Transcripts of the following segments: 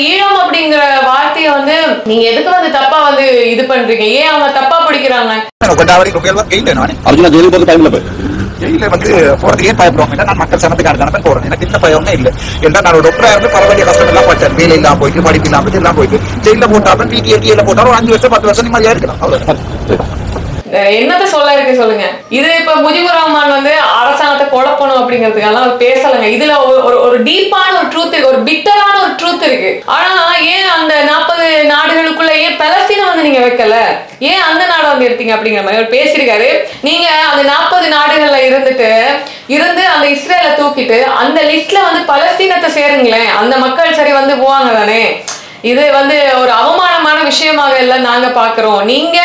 ஈழம் அப்படிங்கிற வார்த்தையை வந்து நீங்க எதுக்கு வந்து தப்பா வந்து இது பண்றீங்க? ஏன் அவங்க தப்பா பிடிக்கிறாங்க? அர்ஜுனா ஜெயிலுக்கு போற டைம்ல போய் ஜெயில வந்து போறது ஏன் பயப்படுவாங்க? நான் மக்கள் சனத்துக்கான கணக்கு போறேன். எனக்கு இந்த பயமே இல்லை. ஏன்னா நான் ஒரு டாக்டரா இருந்து பல வேண்டிய கஷ்டம் எல்லாம் பட்டேன். வேலை இல்லாம போயிட்டு படிப்பு இல்லாம போயிட்டு எல்லாம் போயிட்டு ஜெயில போட்டாலும் பிடிஎல் போட்டாலும் 5 வருஷம் 10 வருஷம் நிம்மதியா இருக்கலாம். அவ்வளவு என்னத்த சொல்ல இருக்கு சொல்லுங்க. இது இப்ப முஜிபுர் ரஹ்மான் வந்து அரசாங்கத்தை குழப்பணும் அப்படிங்கிறதுக்கெல்லாம் பேசலைங்க. இதுல ஒரு டீப்பான ஒரு ட்ரூத் இருக்கு, ஒரு பிட்டரான ஒரு ட்ரூத் இருக்கு. ஆனா ஏன் அந்த 40 நாடுகளுக்குள்ள ஏன் பலஸ்தீனை வந்து நீங்க வைக்கல, ஏன் அந்த நாடை வந்து எடுத்தீங்க அப்படிங்கிற மாதிரி அவர் பேசியிருக்காரு. நீங்க அந்த 40 நாடுகள்ல இருந்து அந்த இஸ்ரேலை தூக்கிட்டு அந்த லிஸ்ட்ல வந்து பலஸ்தீனத்தை சேருங்களேன், அந்த மக்கள் சரி வந்து போவாங்க தானே. இது வந்து ஒரு அவமானமான விஷயமாக எல்லாம் நாங்க பாக்குறோம். நீங்க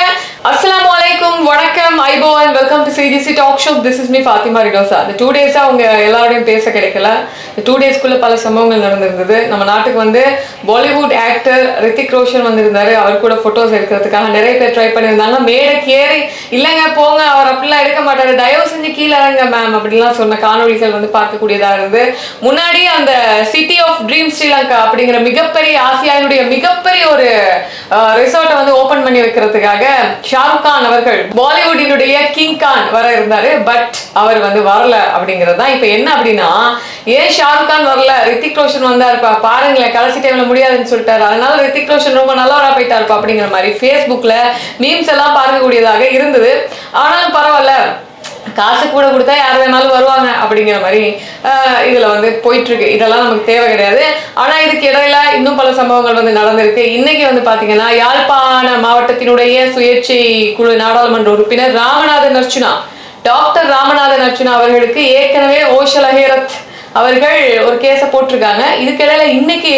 அஸ்ஸலாமு அலைக்கும், வணக்கம், ஐபோ and welcome to CGC talk show. This is me Fathima ரிடோசா. இந்த 2 டேஸா அவங்க எல்லாரோடையும் பேச கிடைக்கல. இந்த 2 டேஸ்க்குள்ள பல சம்பவங்கள் நடந்திருந்தது. நம்ம நாட்டுக்கு வந்து பாலிவுட் ஆக்டர் ரித்திக் ரோஷன் வந்திருந்தாரு. அவர் கூட போட்டோஸ் எடுக்கிறதுக்காக நிறைய பேர் ட்ரை பண்ணியிருந்தாங்க. மேடைக்கு ஏறி இல்லைங்க போங்க, அவர் அப்படிலாம் எடுக்க மாட்டாரு, தயவு செஞ்சு கீழே இறங்க மேம் அப்படின்லாம் சொன்ன காணொலிகள் வந்து பார்க்கக்கூடியதா இருந்து. முன்னாடி அந்த சிட்டி ஆஃப் ட்ரீம் ஸ்ரீலங்கா அப்படிங்கிற மிகப்பெரிய ஆசியாவினுடைய மிகப்பெரிய ஒரு ரிசார்ட்டை வந்து ஓபன் பண்ணி வைக்கிறதுக்காக ஷாருக் கான் அவர்கள் பாலிவுட்டினுடைய கிங் கான் வர இருந்தாரு. பட் அவர் வந்து வரல அப்படிங்கிறது தான் இப்ப என்ன அப்படின்னா, ஏன் ஷாருக் கான் வரல, ரித்திக் ரோஷன் வந்தாருப்பா, பாருங்களேன் கடைசி டைம்ல முடியாதுன்னு சொல்லிட்டாரு, அதனால ரித்திக் ரோஷன் ரொம்ப நல்லவரா போயிட்டாருப்பா அப்படிங்கிற மாதிரி ஃபேஸ்புக்ல மீம்ஸ் எல்லாம் பார்க்கக்கூடியதாக இருந்தது. ஆனாலும் பரவாயில்ல, காசு கூட கொடுத்தா யார் வேணாலும் வருவாங்க அப்படிங்கிற மாதிரி இதுல வந்து போயிட்டு இருக்கு. இதெல்லாம் நமக்கு தேவை கிடையாது. ஆனா இதுக்கு இடையில இன்னும் பல சம்பவங்கள் வந்து நடந்திருக்கு. இன்னைக்கு வந்து பாத்தீங்கன்னா யாழ்ப்பாண மாவட்டத்தினுடைய சுயேட்சை குழு நாடாளுமன்ற உறுப்பினர் ராமநாதன் அர்ச்சுனா, டாக்டர் ராமநாதன் அர்ச்சுனா அவர்களுக்கு ஏற்கனவே ஓஷல் அஹேரத் அவர்கள் ஒரு கேஸை போட்டிருக்காங்க. இதுக்கிடையில இன்னைக்கு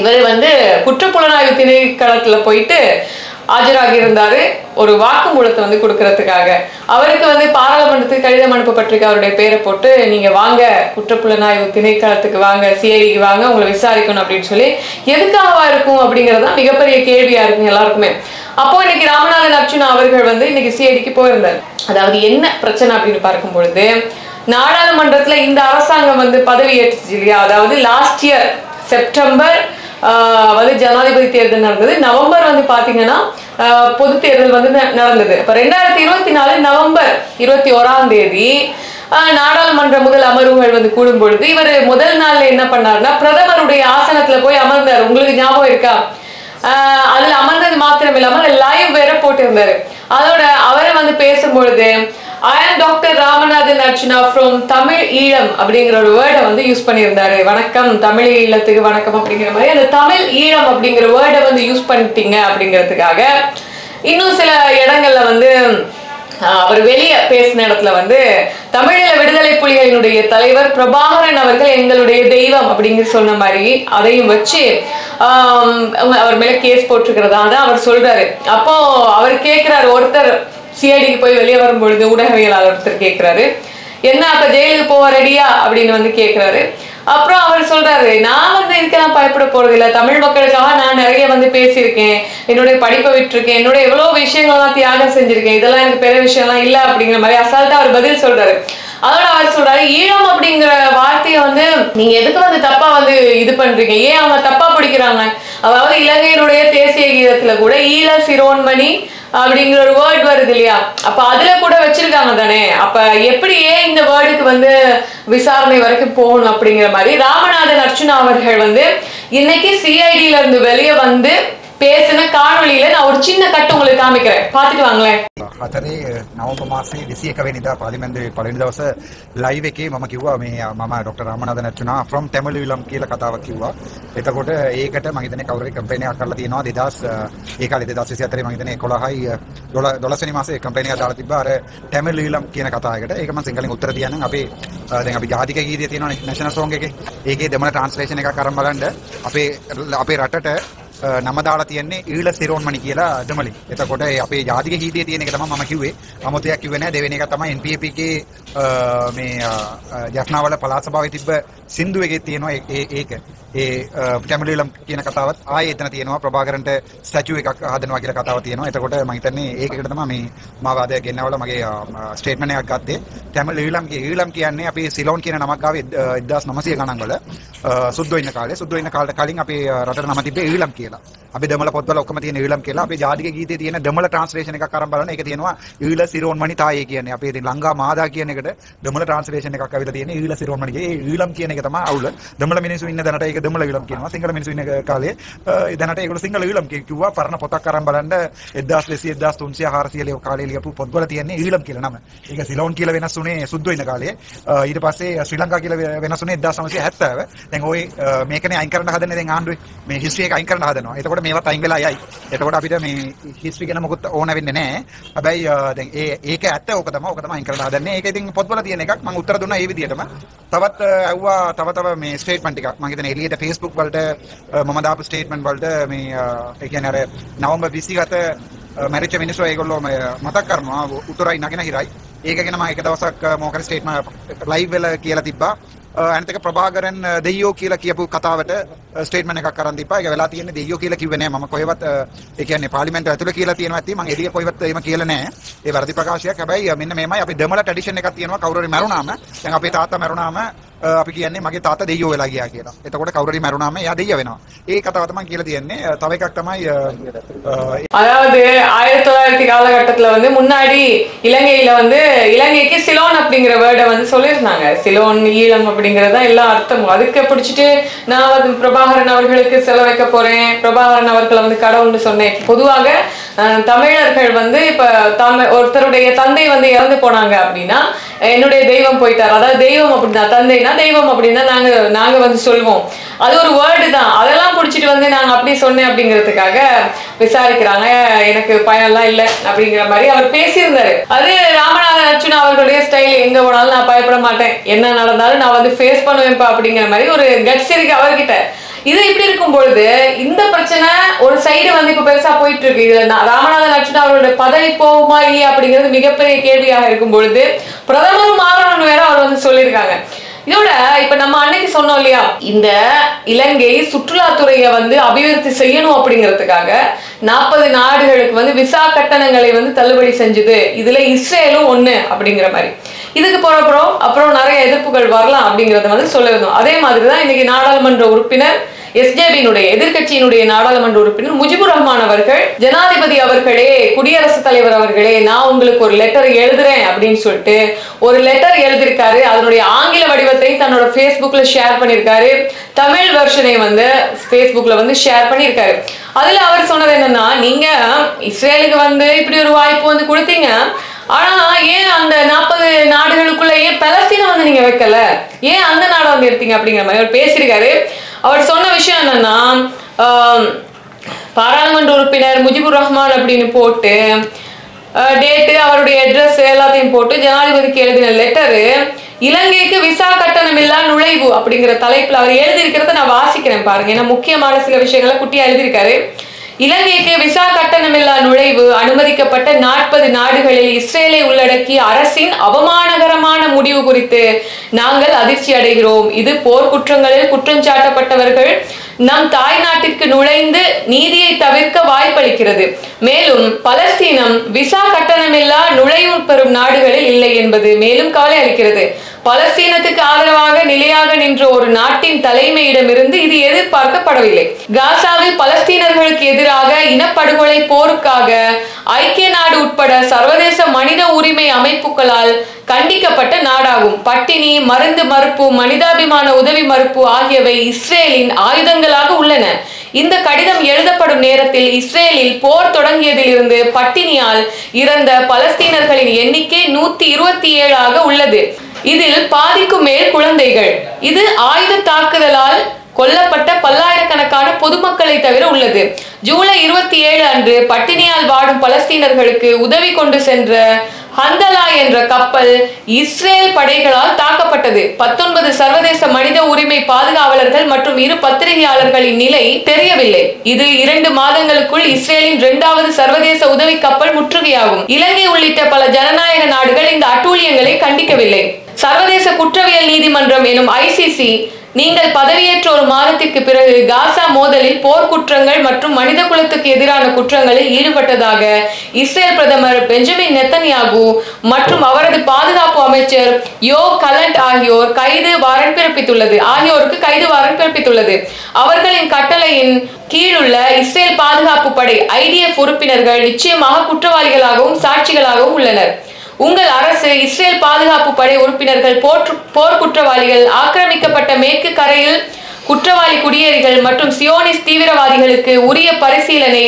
இவர் வந்து குற்றப்புலனாய்வு திணைக்களத்துல போயிட்டு ஆஜராகி இருந்தாரு ஒரு வாக்குமூலத்தை வந்து கொடுக்கறதுக்காக. அவருக்கு வந்து பாராளுமன்றத்துக்கு கடிதம் அனுப்பப்பட்டிருக்கு. அவருடைய பேரை போட்டு நீங்க வாங்க குற்றப்புலனாய்வு திணைக்களத்துக்கு வாங்க, சிஐடிக்கு வாங்க, உங்களை விசாரிக்கணும் அப்படின்னு சொல்லி. எதுக்காகவா இருக்கும் அப்படிங்கறதா மிகப்பெரிய கேள்வியா இருக்கும் எல்லாருக்குமே. அப்போ இன்னைக்கு ராமநாதன் அர்ச்சுனா அவர்கள் வந்து இன்னைக்கு சிஐடிக்கு போயிருந்தார். அதாவது என்ன பிரச்சனை அப்படின்னு பார்க்கும் பொழுது, நாடாளுமன்றத்துல இந்த அரசாங்கம் வந்து பதவி ஏற்றுச்சு இல்லையா, அதாவது லாஸ்ட் இயர் செப்டம்பர் வந்து ஜனாதிபதி தேர்தல் நடந்தது. நவம்பர் வந்து பாத்தீங்கன்னா பொது தேர்தல் வந்து நடந்தது. இப்ப 2024 நவம்பர் 21 நாடாளுமன்ற முதல் அமர்வுகள் வந்து கூடும் பொழுது இவர் முதல் நாள்ல என்ன பண்ணாருன்னா, பிரதமருடைய ஆசனத்துல போய் அமர்ந்தார். உங்களுக்கு ஞாபகம் இருக்கா? அதுல அமர்ந்தது மாத்திரம் இல்லாமல் லைவ் வேற போட்டிருந்தாரு. அதோட அவரை வந்து பேசும்பொழுது I am Dr. Ramanathan Archuna from Tamil Eelam அப்படிங்கிற ஒரு வேர்டை வந்து யூஸ் பண்ணியிருந்தாரு. வணக்கம், தமிழ் ஈழத்துக்கு வணக்கம் அப்படிங்கிற மாதிரி அந்த தமிழ் ஈழம் அப்படிங்கிற வேர்டை வந்து யூஸ் பண்ணிட்டீங்க அப்படிங்கிறதுக்காக. இன்னும் சில இடங்கள்ல வந்து அவர் வெளியே பேசின இடத்துல வந்து தமிழீழ விடுதலை புலிகளினுடைய தலைவர் பிரபாகரன் அவர்கள் எங்களுடைய தெய்வம் அப்படிங்கிற சொன்ன மாதிரி அதையும் வச்சு அவர் மேல கேஸ் போட்டிருக்கிறதா தான் அவர் சொல்றாரு. அப்போ அவர் கேட்கிறாரு, ஒருத்தர் சிஐடிக்கு போய் வெளியே வரும்பொழுது ஊடகவியலாளர் ஒருத்தர் கேட்கிறாரு, என்ன அப்ப ஜெயிலுக்கு போக ரெடியா அப்படின்னு வந்து கேட்கிறாரு. அப்புறம் அவர் சொல்றாரு, நான் வந்து இதுக்கெல்லாம் பயப்பட போறது இல்லை, தமிழ் மக்களுக்காக நான் நிறைய வந்து பேசியிருக்கேன், என்னுடைய படிப்பை விட்டுருக்கேன், என்னுடைய எவ்வளவு விஷயங்கள்லாம் தியாகம் செஞ்சிருக்கேன், இதெல்லாம் எனக்கு பெரிய விஷயம்லாம் இல்லை அப்படிங்கிற மாதிரி அசால்ட்டா அவர் பதில் சொல்றாரு. அதோட அவர் சொல்றாரு, ஈழம் அப்படிங்கிற வார்த்தையை வந்து நீங்க எதுக்கு வந்து தப்பா வந்து இது பண்றீங்க, ஏன் அவங்க தப்பா பிடிக்கிறாங்க? அதாவது இலங்கையினுடைய தேசிய கீதத்துல கூட ஈழ சிரோன்மணி அப்படிங்கிற ஒரு வேர்ட் வருது இல்லையா, அப்ப அதுல கூட வச்சிருக்காங்க தானே, அப்ப எப்படி ஏன் இந்த வேர்டுக்கு வந்து விசாரணை வரைக்கும் போகணும் அப்படிங்கிற மாதிரி ராமநாதன் அர்ச்சுனா அவர்கள் வந்து இன்னைக்கு சிஐடில இருந்து வெளியே வந்து பேசின காணொலியில நான் ஒரு சின்ன கட்டு உங்களுக்கு காமிக்கிறேன், பாத்துட்டு வாங்களேன். හතරේ නවම්බර් මාසේ 21 වෙනිදා පාර්ලිමේන්තුවේ පළවෙනි දවසේ ලයිව් එකේ මම කිව්වා මේ මම ඩොක්ටර් රාමනාදන් අර්චුනා from තැමිල්විලම් කියලා කතාවක් කිව්වා. එතකොට ඒකට මම හිතන්නේ කවුරු හරි කැම්පේන් එකක් කරලා තියෙනවා 2000 ඒ කාලේ 2024 මම හිතන්නේ 11යි 12 වෙනි මාසේ කැම්පේන් එකක් දාලා තිබ්බා අර තැමිල්විලම් කියන කතාවකට. ඒක මම සිංහලෙන් උත්තර තියන්නම්. අපේ දැන් අපි ජාතික ගීතය තියෙනවානේ නැෂනල් සෝංග් එකේ. ඒකේ දෙමළ ට්‍රාන්ස්ලේෂන් එකක් අරන් බලන්න අපේ රටට නම දාලා තියෙන්නේ ඊළ සිරෝන්මණි කියලා දෙමළි. එතකොට අපේ ජාතික ගීතයේ තියෙන එක තමයි මම කිව්වේ. අමුතයක් කිව්වේ නෑ. දෙවෙනි එක තමයි NPAP එකේ මේ ජෆ්නාවල පළාත් සභාවේ තිබ්බ සින්දු එකේ තියෙනවා ඒක. ඒ ටැමිලියම් කියන කතාවත් ආයේ එතන තියෙනවා ප්‍රභාකරන්ට ස්ටැචු එකක් හදනවා කියලා කතාවක් තියෙනවා. එතකොට මම හිතන්නේ ඒකකට තමයි මේ මාව අද ගෙන්නවලා මගේ ස්ටේට්මන්ට් එකක් ගත්තේ. ඊළම් කියන්නේ අපි සිලෝන් කියන නමක් ආවේ 1900 ගණන් වල සුද්දෝ ඉන්න කාලේ කලින් අපේ රටට නම තිබ්බේ ඊළම් කියලා. අපි දමල පොත්වල ඔක්කොම තියෙන ඊළම් කියලා. අපේ ජාතික ගීතයේ තියෙන දමල ට්‍රාන්ස්ලේෂන් එකක් අරන් බලන්න. ඒක තියෙනවා ඊළ සිරෝන්මණි තායේ කියන්නේ. අපේ ඉතින් ලංකා මාදා කියන එකට දමල ට්‍රාන්ස්ලේෂන් එකක් අවිලා තියෙන ඊළ සිරෝන්මණි කියේ. ඒ ඊළම් කියන එක තමයි අවුල. දමල මිනිස්සු ඉන්න දැනට ඒක දමල ඊළම් කියනවා. සිංහල මිනිස්සු ඉන්න කාලේ දැනට ඒගොල්ලෝ සිංහල ඊළම් කිව්වා. පරණ පොතක් අරන් බලන්න 1200 1300 400 කාලේ ලියපු පොත්වල තියෙන්නේ ඊළම් කියලා නම. ඒක සිලෝන් කියලා වෙනස් වුණේ සුද්දෝ ඉන්න කාලේ. ඊට පස්සේ ශ්‍රී ලංකා කියලා වෙනස් වුණේ 1970. දැන් ওই මේකනේ අයින් කරන්න හදන්නේ දැන් ආණ්ඩුවේ. මේ හිස්ටරි එක අයින් කරන්න හදනවා. එතකොට මේවත් අයින් වෙලා යයි. එතකොට අපිට මේ හිස්ටරි ගැන මොකුත් ඕන වෙන්නේ නැහැ. හැබැයි දැන් ඒක ඇත්ත ඕක තමයි අයින් කරන්න හදන්නේ. ඒක ඉතින් පොත්වල තියෙන එකක්. මම උත්තර දුන්නා ඒ විදිහටම. තවත් ඇහුවා තව මේ ස්ටේට්මන්ට් ටිකක්. මම හිතන්නේ එළියට Facebook වලට මම දාපු ස්ටේට්මන්ට් වලට මේ ඒ කියන්නේ අර නවම්බර් 27 මැරිච්ච මිනිස්සු ඒගොල්ලෝ මතක් කරනවා උතුරයි නගින හිරයි. ඒක ගැන මම එක දවසක් මොකද ස්ටේට්මන්ට් ලයිව් වල කියලා තිබ්බා. අනිත් එක ප්‍රභාකරන් දෙයියෝ කියලා කියපු කතාවට ස්ටේට්මන්ට් එකක් අරන් දීපා. ඒක වෙලා තියෙන්නේ දෙයියෝ කියලා කිව්වේ නෑ. මම කොහෙවත් ඒ කියන්නේ පාර්ලිමේන්තුව ඇතුළේ කියලා තියෙනවා ඇති. මම එළිය කොහෙවත් එහෙම කියලා නෑ. ඒ වැරදි ප්‍රකාශයක්. හැබැයි මෙන්න මේමයි අපි දෙමළ ට්‍රැඩිෂන් එකක් තියෙනවා. කවුරු හරි මැරුණාම දැන් අපේ තාත්තා මැරුණාම අපි කියන්නේ මගේ තාත්තා දෙයියෝ වෙලා ගියා කියලා. එතකොට කවුරු හරි මැරුණාම එයා දෙයියා වෙනවා. ඒ කතාව තමයි කියලා තියෙන්නේ. තව එකක් තමයි அதாவது 1900 காலகட்டத்துல வந்து முன்னாடி இலங்கையில வந்து இலங்கைக்கு சிலோன் அப்படிங்கிற வேர்டை வந்து சொல்லியிருந்தாங்க. சிலோன் ஈழம் அப்படிங்கறதா எல்லா அர்த்தமும். அதுக்கு பிடிச்சிட்டு நான் வந்து பிரபாகரன் அவர்களுக்கு செல வைக்க போறேன், பிரபாகரன் அவர்களை வந்து கடவுள்னு சொன்னேன். பொதுவாக தமிழர்கள் வந்து இப்ப ஒருத்தருடைய தந்தை வந்து இறந்து போனாங்க அப்படின்னா என்னுடைய தெய்வம் போயிட்டார், அதாவது தெய்வம் அப்படின்னா தந்தைனா தெய்வம் அப்படின்னா நாங்க வந்து சொல்லுவோம். அது ஒரு வேர்டு தான். அதெல்லாம் பிடிச்சிட்டு வந்து நாங்க அப்படி சொன்னேன் அப்படிங்கிறதுக்காக விசாரிக்கிறாங்க. எனக்கு பயனெல்லாம் இல்லை அப்படிங்கிற மாதிரி அவர் பேசியிருந்தாரு. அது ராமநாதன் அர்ச்சுனா அவர்களுடைய ஸ்டைல். எங்க போனாலும் நான் பயப்பட மாட்டேன், என்ன நடந்தாலும் நான் வந்து ஃபேஸ் பண்ணுவேன்ப்பா அப்படிங்கிற மாதிரி ஒரு கட்ஸ் இருக்கு அவர்கிட்ட. இது இப்படி இருக்கும் பொழுது இந்த பிரச்சனை ஒரு சைடு வந்து இப்ப பெருசா போயிட்டு இருக்கு. இதுல ராமநாதன் அர்ச்சுனா அவருடைய பதவி போகுமா இல்லையா அப்படிங்கிறது மிகப்பெரிய கேள்வியாக இருக்கும் பொழுது பிரதமரும் மாறணும்னு வேற அவர் வந்து சொல்லியிருக்காங்க. இதோட இப்ப நம்ம அன்னைக்கு சொன்னோம் இல்லையா, இந்த இலங்கை சுற்றுலாத்துறையை வந்து அபிவிருத்தி செய்யணும் அப்படிங்கிறதுக்காக 40 நாடுகளுக்கு வந்து விசா கட்டணங்களை வந்து தள்ளுபடி செஞ்சது. இதுல இஸ்ரேலும் ஒண்ணு அப்படிங்கிற மாதிரி. இதுக்கு அப்புறம் நிறைய எதிர்ப்புகள் வரலாம் அப்படிங்கறத வந்து சொல்லிருந்தோம். அதே மாதிரிதான் இன்னைக்கு நாடாளுமன்ற உறுப்பினர் எஸ்ஜேபியினுடைய எதிர்கட்சியினுடைய நாடாளுமன்ற உறுப்பினர் முஜிபுர் ரஹ்மான் அவர்கள் ஜனாதிபதி அவர்களே, குடியரசுத் தலைவர் அவர்களே, நான் உங்களுக்கு ஒரு லெட்டர் எழுதுறேன் அப்படின்னு சொல்லிட்டு ஒரு லெட்டர் எழுதியிருக்காரு. அதனுடைய ஆங்கில வடிவத்தை தன்னோட Facebookல ஷேர் பண்ணியிருக்காரு. தமிழ் வெர்ஷனை வந்து Facebookல வந்து ஷேர் பண்ணியிருக்காரு. அதுல அவர் சொன்னது என்னன்னா, நீங்க இஸ்ரேலுக்கு வந்து இப்படி ஒரு வாய்ப்பு வந்து கொடுத்தீங்க, ஆனா ஏன் அந்த 40 நாடுகளுக்குள்ள ஏன் பலஸ்தீனை வந்து நீங்க வைக்கல, ஏன் அந்த நாடை வந்து எடுத்தீங்க அப்படிங்கிற மாதிரி அவர் பேசியிருக்காரு. அவர் சொன்ன விஷயம் என்னன்னா, பாராளுமன்ற உறுப்பினர் முஜிபுர் ரஹ்மான் அப்படின்னு போட்டு டேட்டு அவருடைய அட்ரஸ் எல்லாத்தையும் போட்டு ஜனாதிபதிக்கு எழுதின லெட்டரு இலங்கைக்கு விசா கட்டணம் இல்லா நுழைவு அப்படிங்கிற தலைப்புல அவர் எழுதியிருக்கிறத நான் வாசிக்கிறேன் பாருங்க. ஏன்னா முக்கியமான சில விஷயங்களை குட்டியா எழுதியிருக்காரு. இலங்கைக்கு விசா கட்டணமில்லா நுழைவு அனுமதிக்கப்பட்ட 40 நாடுகளில் இஸ்ரேலை உள்ளடக்கிய அரசின் அவமானகரமான முடிவு குறித்து நாங்கள் அதிர்ச்சி அடைகிறோம். இது போர்க்குற்றங்களில் குற்றம் சாட்டப்பட்டவர்கள் நம் தாய் நாட்டிற்கு நுழைந்து நீதியை தவிர்க்க வாய்ப்பளிக்கிறது. மேலும் பலஸ்தீனம் விசா கட்டணமில்லா நுழைவு பெறும் நாடுகளில் இல்லை என்பது மேலும் கவலை அளிக்கிறது. பலஸ்தீனத்துக்கு ஆதரவாக நிலையாக நின்ற ஒரு நாட்டின் தலைமையிடமிருந்து இது எதிர்பார்க்கப்படவில்லை. காசாவில் பலஸ்தீனர்களுக்கு எதிராக இனப்படுகொலை போருக்காக ஐக்கிய நாடு உட்பட சர்வதேச மனித உரிமை அமைப்புகளால் கண்டிக்கப்பட்ட நாடாகும். பட்டினி, மருந்து மறுப்பு, மனிதாபிமான உதவி மறுப்பு ஆகியவை இஸ்ரேலின் ஆயுதங்களாக உள்ளன. இந்த கடிதம் எழுதப்படும் நேரத்தில் இஸ்ரேலில் போர் தொடங்கியதிலிருந்து பட்டினியால் இறந்த பலஸ்தீனர்களின் எண்ணிக்கை 127 உள்ளது. இதில் பாதிக்கும் மேல் குழந்தைகள். இது ஆயுத தாக்குதலால் கொல்லப்பட்ட பல்லாயிரக்கணக்கான பொதுமக்களை தவிர உள்ளது. ஜூலை 27 அன்று பட்டினியால் வாடும் பலஸ்தீனர்களுக்கு உதவி கொண்டு சென்ற ஹந்தலா என்ற கப்பல் இஸ்ரேல் படைகளால் தாக்கப்பட்டது. 19 சர்வதேச மனித உரிமை பாதுகாவலர்கள் மற்றும் 2 பத்திரிகையாளர்களின் நிலை தெரியவில்லை. இது 2 மாதங்களுக்குள் இஸ்ரேலின் 2வது சர்வதேச உதவி கப்பல் முற்றுகையாகும். இலங்கை உள்ளிட்ட பல ஜனநாயக நாடுகள் இந்த அட்டூழியங்களை கண்டிக்கவில்லை. சர்வதேச குற்றவியல் நீதிமன்றம் எனும் ICC நீங்கள் பதவியேற்ற ஒரு மாதத்திற்கு பிறகு காசா மோதலில் போர் குற்றங்கள் மற்றும் மனித குலத்துக்கு எதிரான குற்றங்களில் ஈடுபட்டதாக இஸ்ரேல் பிரதமர் பெஞ்சமின் நெத்தன்யாகு மற்றும் அவரது பாதுகாப்பு அமைச்சர் யோவ் கலண்ட் ஆகியோருக்கு கைது வாரண்ட் பிறப்பித்துள்ளது. அவர்களின் கட்டளையின் கீழுள்ள இஸ்ரேல் பாதுகாப்பு படை IDF உறுப்பினர்கள் நிச்சயமாக குற்றவாளிகளாகவும் சாட்சிகளாகவும் உள்ளனர். உங்கள் அரசு இஸ்ரேல் பாதுகாப்பு படை உறுப்பினர்கள் போர் குற்றவாளிகள், ஆக்கிரமிக்கப்பட்ட மேற்கு கரையில் குற்றவாளி குடியேறிகள் மற்றும் சியோனிஸ்ட் தீவிரவாதிகளுக்கு உரிய பரிசீலனை,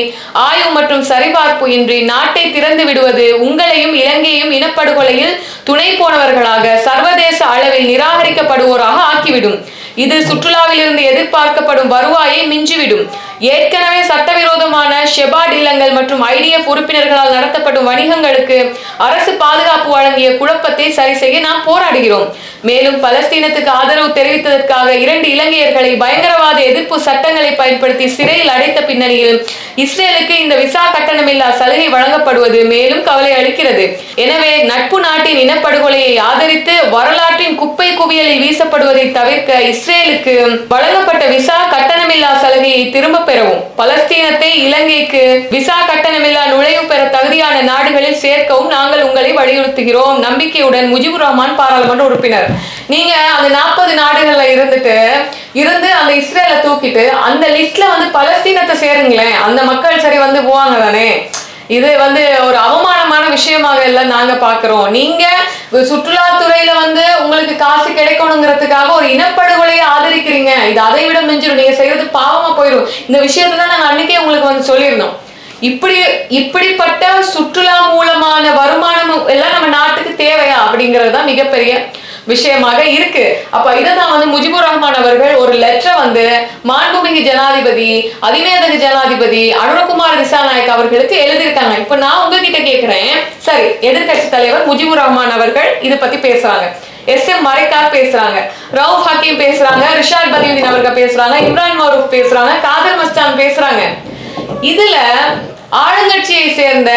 ஆய்வு மற்றும் சரிபார்ப்பு இன்றி நாட்டை திறந்து விடுவது உங்களையும் இலங்கையும் இனப்படுகொலையில் துணை போனவர்களாக சர்வதேச அளவில் நிராகரிக்கப்படுவோராக ஆக்கிவிடும். இது சுற்றுலாவில் இருந்து எதிர்பார்க்கப்படும் வருவாயை மிஞ்சிவிடும். ஏற்கனவே சட்டவிரோதமான ஷெபாட் இல்லங்கள் மற்றும் IDF உறுப்பினர்களால் நடத்தப்படும் வணிகங்களுக்கு அரசு பாதுகாப்பு வழங்கிய குழப்பத்தை சரி செய்ய நாம் போராடுகிறோம். மேலும் பலஸ்தீனத்துக்கு ஆதரவு தெரிவித்ததற்காக 2 இலங்கையர்களை பயங்கரவாத எதிர்ப்பு சட்டங்களை பயன்படுத்தி சிறையில் அடைத்த பின்னணியில் இஸ்ரேலுக்கு இந்த விசா கட்டணமில்லா சலுகை வழங்கப்படுவது மேலும் கவலை அளிக்கிறது. எனவே நட்பு நாட்டின் இனப்படுகொலையை ஆதரித்து வரலாற்றின் குப்பை குவியலில் வீசப்படுவதை தவிர்க்க இஸ்ரேலுக்கு வழங்கப்பட்ட விசா கட்டணமில்லா சலுகையை திரும்ப பெறவும், பலஸ்தீனத்தை இலங்கைக்கு விசா கட்டணமில்லா நுழைவு பெற தகுதியான நாடுகளில் சேர்க்கவும் நாங்கள் உங்களை வலியுறுத்துகிறோம். நம்பிக்கையுடன் முஜிபுர் ரஹ்மான், பாராளுமன்ற உறுப்பினர். நீங்க அந்த 40 நாடுகள்ல இருந்து அந்த இஸ்ரேலை தூக்கிட்டு அந்த லிஸ்ட்ல பலஸ்தீனத்தை சேருங்களேன், அந்த மக்கள் சரி போவாங்க தானே. இது ஒரு அவமானமான விஷயமாக இல்ல நாங்க பாக்குறோம். நீங்க சுற்றுலாத்துறையில உங்களுக்கு காசு கிடைக்கணுங்கிறதுக்காக ஒரு இனப்படுகொலையை ஆதரிக்கிறீங்க. இது அதை விட மிஞ்சிடும். நீங்க செய்யறது பாவமா போயிடும். இந்த விஷயத்தை தான் நாங்க அன்னைக்கே உங்களுக்கு சொல்லியிருந்தோம். இப்படிப்பட்ட சுற்றுலா மூலமான வருமானம் எல்லாம் நம்ம நாட்டுக்கு தேவையா அப்படிங்கிறது தான் மிகப்பெரிய விஷயமாக இருக்கு. அப்ப இதான் முஜிபுர் ரஹ்மான் அவர்கள் ஒரு லெட்டர் மாண்புமிகு ஜனாதிபதி, அதிவேதக ஜனாதிபதி அனுரகுமார் திசாநாயக் அவர்களுக்கு எழுதியிருக்காங்க. இப்ப நான் உங்ககிட்ட கேட்கிறேன், சரி, எதிர்கட்சி தலைவர் முஜிபுர் ரஹ்மான் அவர்கள் இதை பத்தி பேசுறாங்க, SM மரைக்கார் பேசுறாங்க, ரவுஃப் ஹக்கீம் பேசுறாங்க, ரிஷாட் பதியுதீன் அவர்கள் பேசுறாங்க, இம்ரான் மரூப் பேசுறாங்க, காதர் மஸ்தான் பேசுறாங்க. இதுல ஆளுங்கட்சியை சேர்ந்த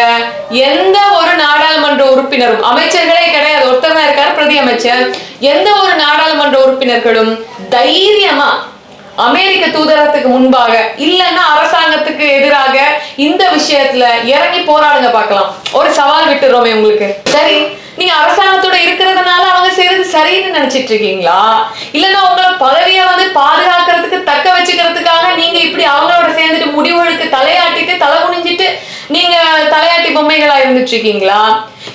எந்த ஒரு நாடாளுமன்ற உறுப்பினரும், அமைச்சர்களே கிடையாது, ஒருத்தர் தான் இருக்காரு பிரதி அமைச்சர், எந்த ஒரு நாடாளுமன்ற உறுப்பினர்களும் தைரியமா அமெரிக்க தூதரகத்துக்கு முன்பாக இல்லைன்னா அரசாங்கத்துக்கு எதிராக இந்த விஷயத்துல இறங்கி போராடுங்க பார்க்கலாம். ஒரு சவால் விட்டுறோமே உங்களுக்கு. சரி, நீங்க அரசாங்கத்தோட இருக்கிறதுனால அவங்க செய்யறது சரின்னு நினைச்சிட்டு இருக்கீங்களா, இல்லன்னா உங்களை பதவியை பாதுகாக்கிறதுக்கு தக்க வச்சுக்கிறதுக்காக நீங்க இப்படி அவங்களோட சேர்ந்துட்டு முடிவுகளுக்கு தலையாட்டிட்டு தலை குனிஞ்சிட்டு நீங்க தலையாட்டி பொம்மைகளா இருந்துட்டு இருக்கீங்களா,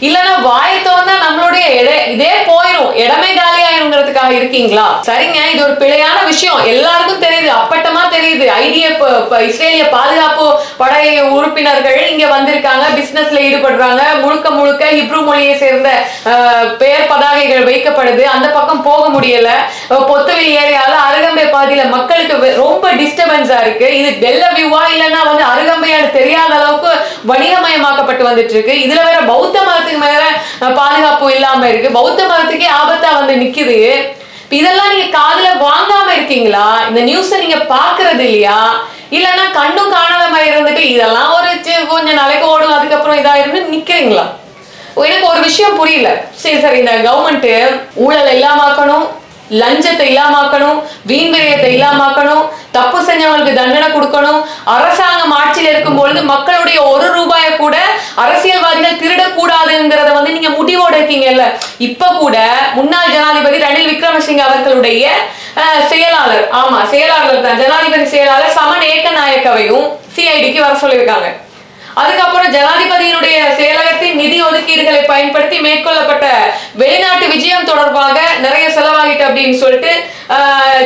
இல்லன்னா வாயத்தை நம்மளுடைய இதே போயிரும், இடமே காலியாயிருங்கிறதுக்காக இருக்கீங்களா? சரிங்க, இது ஒரு பிழையான விஷயம், எல்லாருக்கும் தெரியுது, அப்பட்டமா தெரியுது. IDF இஸ்ரேலிய பாதுகாப்பு படை உறுப்பினர்கள் இங்க வந்திருக்காங்க, பிசினஸ்ல ஈடுபடுறாங்க, முழுக்க ஹிப்ரு மொழியை சேர்ந்த பெயர் பதாகைகள் வைக்கப்படுது, அந்த பக்கம் போக முடியல, பொத்தவில் ஏரியால அருகம்பை பாதியில மக்களுக்கு ரொம்ப டிஸ்டர்பன்ஸா இருக்கு. இது டெல்லவியூவா இல்லைன்னா அருகம்பையான தெரியாத அளவுக்கு வணிகமயமாக்கப்பட்டு வந்துட்டு இருக்கு. இதுல வேற பௌத்த மதத்துக்கு மேல பாதுகாப்பு இல்லாம இருக்கு, பௌத்த மதத்துக்கே ஆபத்தா நிக்குது. இதெல்லாம் நீங்க காதுல வாங்காம இருக்கீங்களா? இந்த நியூஸ நீங்க பாக்குறது இல்லையா? இல்லன்னா கண்ணும் காணாத மாதிரி இருந்துட்டு இதெல்லாம் ஒரு கொஞ்ச நாளைக்கு ஓடும், அதுக்கப்புறம் இதா இருந்து நிக்கிறீங்களா? எனக்கு ஒரு விஷயம் புரியல. சரி, இந்த கவர்மெண்ட் ஊழல் இல்லாமக்கணும், லஞ்சத்தை இல்லாமக்கணும், வீண் விரயத்தை இல்லாமக்கணும், தப்பு செஞ்சவங்களுக்கு தண்டனை கொடுக்கணும், அரசாங்கம் ஆட்சியில் இருக்கும் பொழுது மக்களுடைய 1 ரூபாயை கூட அரசியல்வாதிகள் திருடக்கூடாதுங்கிறத நீங்க முடிவோட இருக்கீங்கல்ல. இப்ப கூட முன்னாள் ஜனாதிபதி ரணில் விக்ரமசிங்க அவர்களுடைய செயலாளர், ஆமா செயலாளர் தான், ஜனாதிபதி செயலாளர் சமன் ஏக்கநாயக்கவையும் CIDக்கு வர சொல்லியிருக்காங்க. அதுக்கப்புறம் ஜனாதிபதியினுடைய செயலகத்தின் நிதி ஒதுக்கீடுகளை பயன்படுத்தி மேற்கொள்ளப்பட்ட வெளிநாட்டு விஜயம் தொடர்பாக நிறைய செலவாகிட்டு அப்படின்னு சொல்லிட்டு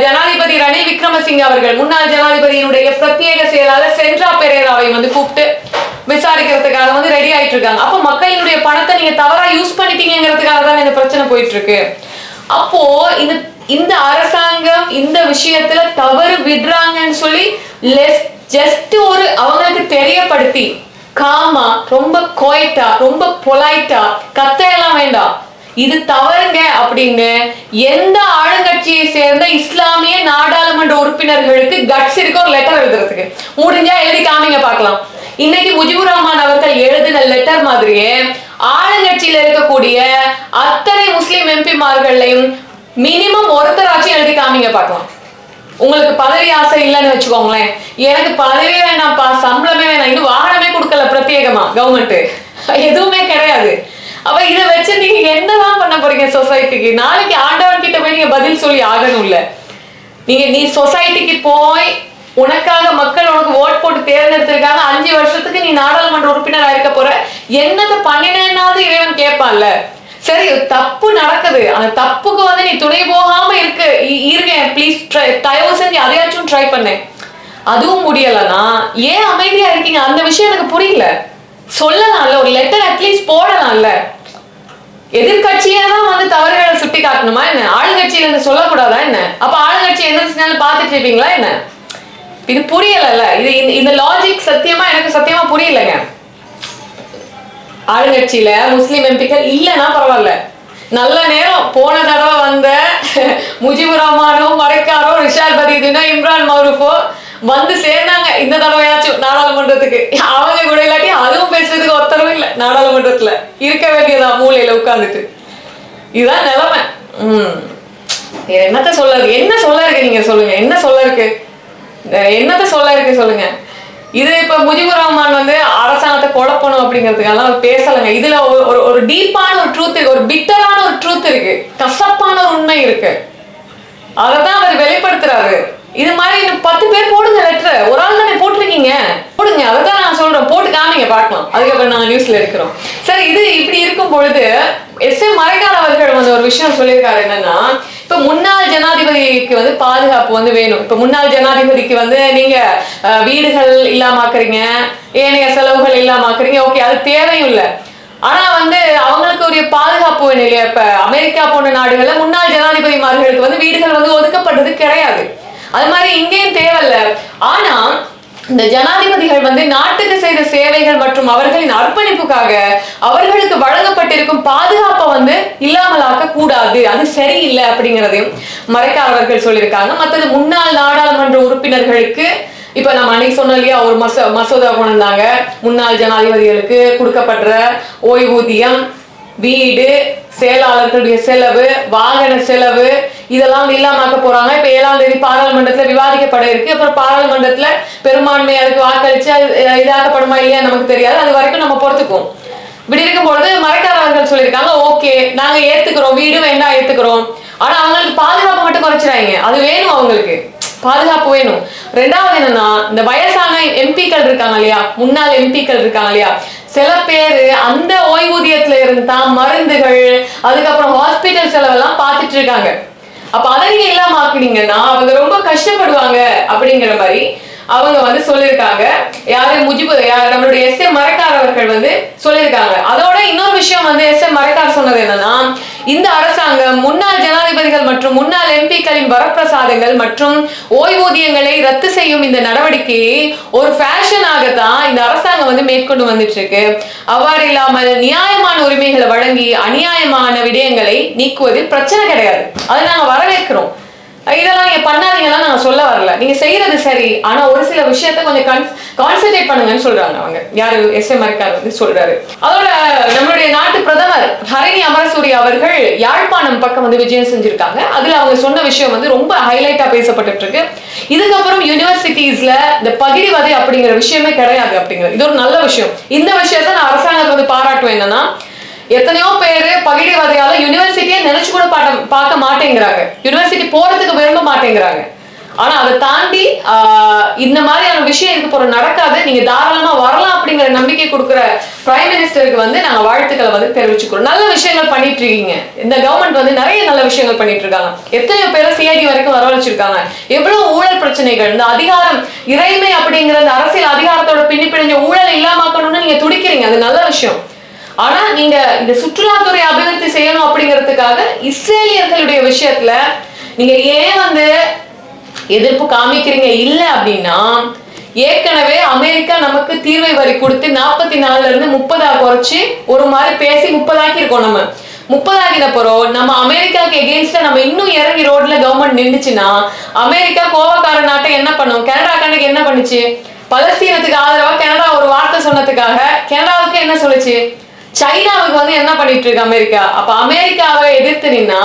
ஜனாதிபதி ரணில் விக்ரமசிங்க அவர்கள் முன்னாள் ஜனாதிபதியினுடைய பிரத்யேக செயலாளர் சென்ட்ரா பெரேராவை கூப்பிட்டு விசாரிக்கிறதுக்காக ரெடி ஆயிட்டு இருக்காங்க. அப்போ மக்களினுடைய பணத்தை நீங்க தவறா யூஸ் பண்ணிட்டீங்கிறதுக்காக தான் இந்த பிரச்சனை போயிட்டு இருக்கு. அப்போ இந்த அரசாங்கம் இந்த விஷயத்துல தவறு விடுறாங்கன்னு சொல்லி ஜஸ்ட் ஒரு அவங்களுக்கு தெரியப்படுத்தி காமா, ரொம்ப குவைட்டா, ரொம்ப பொலைட்டா, கத்தையெல்லாம் வேண்டாம், இது தவறுங்க அப்படின்னு எந்த ஆளுங்கட்சியை சேர்ந்த இஸ்லாமிய நாடாளுமன்ற உறுப்பினர்களுக்கு கட்ஸ் இருக்கு ஒரு லெட்டர் எழுதுறதுக்கு? முடிஞ்சா எழுதி காமிங்க பார்க்கலாம். இன்னைக்கு முஜிபுர் ரஹ்மான் அவர்கள் எழுதின லெட்டர் மாதிரியே ஆளுங்கட்சியில இருக்கக்கூடிய அத்தனை முஸ்லிம் MP மார்களையும் மினிமம் ஒருத்தராச்சும் எழுதி காமிங்க பார்க்கலாம். உங்களுக்கு பதவி ஆசை இல்லைன்னு வச்சுக்கோங்களேன், எனக்கு பதவி வேணாம்ப்பா, சம்பளமே வேணாம், இன்னும் வாகனமே கொடுக்கல பிரத்யேகமா கவர்மெண்ட், எதுவுமே கிடையாது. அப்ப இதை வச்சு நீங்க என்னதான் பண்ண போறீங்க சொசைட்டிக்கு? நாளைக்கு ஆண்டவன் கிட்ட போய் நீங்க பதில் சொல்லி ஆகணும். இல்ல நீ சொசைட்டிக்கு போய் உனக்காக மக்கள் உனக்கு ஓட் போட்டு தேர்ந்தெடுத்திருக்காங்க, 5 வருஷத்துக்கு நீ நாடாளுமன்ற உறுப்பினரா இருக்க போற, என்னத்தை பண்ணினேன்னாவது இறைவன் கேட்பான்ல. சரி, தப்பு நடக்குது, அந்த தப்புக்கு வந்து நீ துணை போகாம இருக்கேன் ப்ளீஸ், தயவு செஞ்சு அதையாச்சும் ட்ரை பண்ணேன். அதுவும் முடியலன்னா ஏன் அமைதியா இருக்கீங்க? அந்த விஷயம் எனக்கு புரியல. சொல்லலாம்ல, ஒரு லெட்டர் அட்லீஸ்ட் போடலாம்ல. எதிர்கட்சியே தான் வந்து தவறுகளை சுட்டி காட்டணுமா என்ன? ஆளுங்கட்சியில இருந்து சொல்லக்கூடாதா என்ன? அப்ப ஆளுங்கட்சி என்ன செஞ்சாலும் பாத்துட்டு இருப்பீங்களா என்ன? இது புரியல. இது இந்த லாஜிக் சத்தியமா எனக்கு சத்தியமா புரியலங்க. ஆளுங்கட்சியில முஸ்லிம் எம்பிக்கள் இல்லைன்னா பரவாயில்ல, நல்ல நேரம் போன தடவை வந்த முஜிபுர் ரஹ்மானோ, மரைக்காரோ, ரிஷாத் பதீதுனோ, இம்ரான் மௌரூஃபோ வந்து சேர்ந்தாங்க இந்த தடவையாச்சும் நாடாளுமன்றத்துக்கு. அவங்க கூட இல்லாட்டி அதுவும் பேசுறதுக்கு ஒருத்தரவும் இல்லை, நாடாளுமன்றத்துல இருக்க வேண்டியதான் மூலையில உட்கார்ந்துட்டு. இதுதான் நிலைமை. என்னத்த சொல்ல இருக்கு? என்ன சொல்ல இருக்கு நீங்க சொல்லுங்க, என்ன சொல்ல இருக்கு? என்னத்த சொல்ல இருக்கு சொல்லுங்க. இது இப்ப முஜிபுர் ரஹ்மான் வந்து அரசாங்கத்தை குழப்பணும் அப்படிங்கிறதுக்கெல்லாம் பேசலைங்க. இதுல ஒரு டீப்பான ஒரு ட்ரூத் இருக்கு, ஒரு பிட்டரான ஒரு ட்ரூத் இருக்கு, கசப்பான ஒரு உண்மை இருக்கு. அதைத்தான் அவர் வெளிப்படுத்துறாரு. இது மாதிரி இன்னும் 10 பேர் போடுங்க லெட்டர். ஒரு ஆள் தானே போட்டிருக்கீங்க, போடுங்க. அதைதான் நான் சொல்றேன், போட்டு காமிங்க பார்க்கலாம். அதுக்கப்புறம் நாங்க நியூஸ்ல இருக்கிறோம். சரி, இது இப்படி இருக்கும் பொழுது எஸ்.எம். மரைக்கார் அவர்கள் வந்து ஒரு விஷயம் சொல்லியிருக்காரு. என்னன்னா, இப்ப முன்னாள் ஜனாதிபதிக்கு வந்து பாதுகாப்பு வந்து வேணும். இப்ப முன்னாள் ஜனாதிபதிக்கு வந்து நீங்க வீடுகள் இல்லாமக்குறீங்க, ஏனைய செலவுகள் இல்லாமக்குறீங்க, ஓகே, அது தேவையும் இல்லை. ஆனா வந்து அவங்களுக்கு ஒரு பாதுகாப்பு வேணும் இல்லையா? இப்ப அமெரிக்கா போன்ற நாடுகள்ல முன்னாள் ஜனாதிபதிமார்களுக்கு வந்து வீடுகள் வந்து ஒதுக்கப்பட்டது கிடையாது. அது மாதிரி இங்கேயும் தேவையில்ல. ஆனா இந்த ஜனாதிபதிகள் வந்து நாட்டுக்கு செய்த சேவைகள் மற்றும் அவர்களின் அர்ப்பணிப்புக்காக அவர்களுக்கு வழங்கப்பட்டிருக்கும் பாதுகாப்பை வந்து இல்லாமலாக்க கூடாது, அது சரியில்லை அப்படிங்கிறதையும் மரைக்கார் அவர்கள் சொல்லியிருக்காங்க. மற்றது முன்னாள் நாடாளுமன்ற உறுப்பினர்களுக்கு இப்ப நம்ம அன்னைக்கு சொன்னோம் இல்லையா, ஒரு மசோதா கொண்டு வந்தாங்க. முன்னாள் ஜனாதிபதிகளுக்கு கொடுக்கப்படுற ஓய்வூதியம், வீடு, செயலாளர்களுடைய செலவு, வாகன செலவு, இதெல்லாம் இல்லாமக்க போறாங்க. இப்ப 7ஆம் தேதி பாராளுமன்றத்துல விவாதிக்கப்பட இருக்கு. அப்புறம் பாராளுமன்றத்துல பெரும்பான்மை அதுக்கு வாக்களிச்சு அது இதாக்கப்படுமா இல்லையா நமக்கு தெரியாது. அது வரைக்கும் நம்ம பொறுத்துக்குவோம். இப்படி இருக்கும் பொழுது மரைக்கார் அவர்கள் சொல்லியிருக்காங்க, ஓகே நாங்க ஏத்துக்கிறோம், வீடு வேண்டாம் ஏத்துக்கிறோம், ஆனா அவங்களுக்கு பாதுகாப்பு மட்டும் குறைச்சிடாங்க, அது வேணும், அவங்களுக்கு பாதுகாப்பு வேணும். ரெண்டாவது என்னன்னா, இந்த வயசான எம்பிக்கள் இருக்காங்க இல்லையா, முன்னாள் எம்பிக்கள் இருக்காங்க இல்லையா, சில பேரு அந்த ஓய்வூதியத்துல இருந்தா மருந்துகள், அதுக்கப்புறம் ஹாஸ்பிட்டல் செலவெல்லாம் பார்த்துட்டு இருக்காங்க. அப்ப அதை நீங்க இல்லாம ஆக்குனீங்கன்னா அவங்க ரொம்ப கஷ்டப்படுவாங்க அப்படிங்கிற மாதிரி அவங்க வந்து சொல்லியிருக்காங்க. யாரு நம்மளுடைய எஸ்.எம். மரைக்கார் அவர்கள் வந்து சொல்லியிருக்காங்க. அதோட இன்னொரு விஷயம் வந்து எஸ்.எம். மரைக்கார் சொன்னது என்னன்னா, இந்த அரசாங்கம் முன்னாள் ஜனாதிபதிகள் மற்றும் முன்னாள் எம்பிக்களின் வரப்பிரசாதங்கள் மற்றும் ஓய்வூதியங்களை ரத்து செய்யும் இந்த நடவடிக்கையை ஒரு ஃபேஷனாகத்தான் இந்த அரசாங்கம் வந்து மேற்கொண்டு வந்துட்டு இருக்கு. அவ்வாறு இல்லாமல் நியாயமான உரிமைகளை வழங்கி அநியாயமான விடயங்களை நீக்குவதில் பிரச்சனை கிடையாது, அதை நாங்க வரவேற்கிறோம். இதெல்லாம் நீங்க பண்ணாதீங்கன்னா நாங்க சொல்ல வரல, நீங்க செய்யறது சரி, ஆனா ஒரு சில விஷயத்த கொஞ்சம் கான்சென்ட்ரேட் பண்ணுங்கன்னு சொல்றாங்க. அவங்க யாரு, எஸ்.எம். மரைக்கார் வந்து சொல்றாரு. அதோட நம்மளுடைய நாட்டு பிரதமர் ஹரிணி அமரசூரிய அவர்கள் யாழ்ப்பாணம் பக்கம் வந்து விஜயம் செஞ்சிருக்காங்க. அதுல அவங்க சொன்ன விஷயம் வந்து ரொம்ப ஹைலைட்டா பேசப்பட்டு இருக்கு. இதுக்கப்புறம் யூனிவர்சிட்டிஸ்ல இந்த பகிடிவதை அப்படிங்கிற விஷயமே கிடையாது அப்படிங்கிறது, இது ஒரு நல்ல விஷயம். இந்த விஷயத்த நான் அரசாங்கத்தை வந்து பாராட்டுவேன். என்னன்னா, எத்தனையோ பேரு பகிடிவதையால யூனிவர்சிட்டியை நினைச்சு கூட பார்க்க மாட்டேங்கிறாங்க, யூனிவர்சிட்டி போறதுக்கு விரும்ப மாட்டேங்கிறாங்க. ஆனா அதை தாண்டி இந்த மாதிரியான விஷயம் இதுக்கு போற நடக்காது, நீங்க தாராளமா வரலாம் அப்படிங்கிற நம்பிக்கை கொடுக்குற பிரைம் மினிஸ்டருக்கு வந்து நாங்க வாழ்த்துக்களை வந்து தெரிவிச்சுக்கிறோம். நல்ல விஷயங்கள் பண்ணிட்டு இருக்கீங்க, இந்த கவர்மெண்ட் வந்து நிறைய நல்ல விஷயங்கள் பண்ணிட்டு இருக்காங்க. எத்தனையோ பேரை சிஐடி வரைக்கும் வரவழைச்சிருக்காங்க. எவ்வளவு ஊழல் பிரச்சனைகள், இந்த அதிகாரம் இறைமை அப்படிங்கிற அந்த அரசியல் அதிகாரத்தோட பின்னிப்பிடிஞ்ச ஊழல் இல்லாமக்கணும்னு நீங்க துடிக்கிறீங்க, அது நல்ல விஷயம். ஆனா நீங்க இந்த சுற்றுலாத்துறை அபிவிருத்தி செய்யணும் அப்படிங்கிறதுக்காக இஸ்ரேலியர்களுடைய விஷயத்துல நீங்க ஏன் வந்து எதிர்ப்பு காமிக்கிறீங்க? இல்ல அப்படின்னா, ஏற்கனவே அமெரிக்கா நமக்கு தீர்வை வரி கொடுத்து 44ல இருந்து 30 குறைச்சு ஒரு மாதிரி பேசி 30 ஆக்கியிருக்கோம். நம்ம 30 ஆகினப்பறம் நம்ம அமெரிக்காவுக்கு எகெயின்ஸ்டா நம்ம இன்னும் இறங்கி ரோட்ல கவர்மெண்ட் நின்றுச்சுன்னா அமெரிக்கா கோவக்கார நாட்டை என்ன பண்ணும்? கனடா கண்ணுக்கு என்ன பண்ணுச்சு? பலஸ்தீனத்துக்கு ஆதரவா கனடா ஒரு வார்த்தை சொன்னதுக்காக கனடாவுக்கு என்ன சொல்லுச்சு? சைனாவுக்கு வந்து என்ன பண்ணிட்டு இருக்கு அமெரிக்கா? அப்ப அமெரிக்காவை எதிர்த்து நின்னா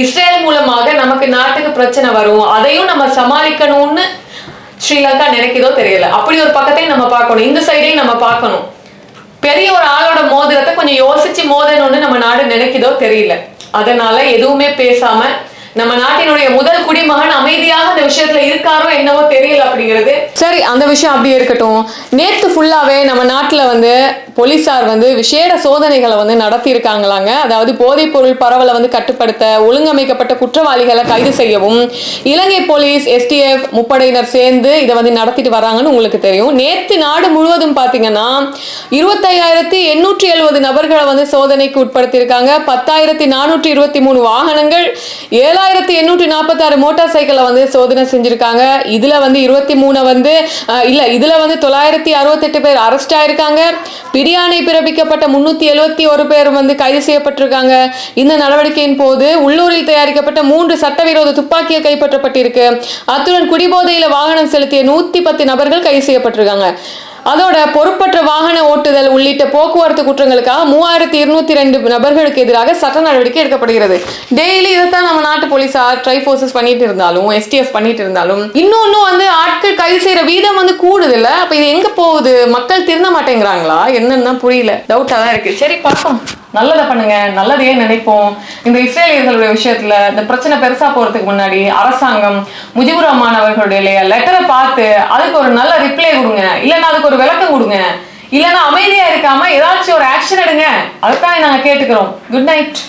இஸ்ரேல் மூலமாக நமக்கு நாட்டுக்கு பிரச்சனை வரும், அதையும் நம்ம சமாளிக்கணும்னு ஸ்ரீலங்கா நினைக்குதோ தெரியல. அப்படி ஒரு பக்கத்தையும் நம்ம பார்க்கணும், இந்த சைடையும் நம்ம பார்க்கணும். பெரிய ஒரு ஆளோட மோதிரத்தை கொஞ்சம் யோசிச்சு மோதணும்னு நம்ம நாடு நினைக்குதோ தெரியல. அதனால எதுவுமே பேசாம நம்ம நாட்டினுடைய முதல் குடிமகன் அமைதியாக அந்த விஷயத்துல இருக்காரோ என்னவோ தெரியல அப்படிங்கிறது. சரி, அந்த விஷயம் அப்படியே இருக்கட்டும். நேற்று ஃபுல்லாவே நம்ம நாட்டுல வந்து போலீசார் வந்து விசேட சோதனைகளை வந்து நடத்தி இருக்காங்களாங்க. அதாவது போதைப் பொருள் பரவலை வந்து கட்டுப்படுத்த, ஒழுங்கமைக்கப்பட்ட குற்றவாளிகளை கைது செய்யவும் இலங்கை போலீஸ், STF முப்படையினர் சேர்ந்து இதை வந்து நடத்திட்டு வராங்கன்னு உங்களுக்கு தெரியும். நேற்று நாடு முழுவதும் பாத்தீங்கன்னா 25,870 நபர்களை வந்து சோதனைக்கு உட்படுத்தியிருக்காங்க. 10,423 வாகனங்கள், 7,846 மோட்டார் சைக்கிளை வந்து சோதனை செஞ்சிருக்காங்க. இதுல வந்து 23 வந்து இதுல வந்து 968 பேர் அரெஸ்ட் ஆயிருக்காங்க. பிடியாணை பிறப்பிக்கப்பட்ட 371 பேர் வந்து கைது செய்யப்பட்டிருக்காங்க. இந்த நடவடிக்கையின் போது உள்ளூரில் தயாரிக்கப்பட்ட 3 சட்டவிரோத துப்பாக்கிகள் கைப்பற்றப்பட்டிருக்கு. அத்துடன் குடிபோதையில வாகனம் செலுத்திய 110 நபர்கள் கைது செய்யப்பட்டிருக்காங்க. அதோட பொறுப்பற்ற வாகன ஓட்டுதல் உள்ளிட்ட போக்குவரத்து குற்றங்களுக்காக 3,202 நபர்களுக்கு எதிராக சட்ட நடவடிக்கை எடுக்கப்படுகிறது. டெய்லி இதைத்தான் நம்ம நாட்டு போலீசார் ட்ரை ஃபோர்ஸஸ் பண்ணிட்டு இருந்தாலும், STF பண்ணிட்டு இருந்தாலும் இன்னொன்னு வந்து ஆட்கள் கைது செய்யற வீதம் வந்து கூடுது இல்ல. அப்ப இது எங்க போகுது? மக்கள் திருந்த மாட்டேங்கிறாங்களா என்னன்னு புரியல, டவுட்டா தான் இருக்கு. சரி பார்ப்போம், நல்லதை பண்ணுங்க, நல்லதையே நினைப்போம். இந்த இஸ்ரேலியர்களுடைய விஷயத்துல இந்த பிரச்சனை பெருசா போறதுக்கு முன்னாடி அரசாங்கம் முஜிபுர் ரஹ்மான் அவர்களுடைய லெட்டரை பார்த்து அதுக்கு ஒரு நல்ல ரிப்ளை கொடுங்க, இல்லைன்னா அதுக்கு ஒரு விளக்கம் கொடுங்க, இல்லைன்னா அமைதியா இருக்காம ஏதாச்சும் ஒரு ஆக்ஷன் எடுங்க. அதைத்தான் நாங்க கேட்டுக்கிறோம். Good night.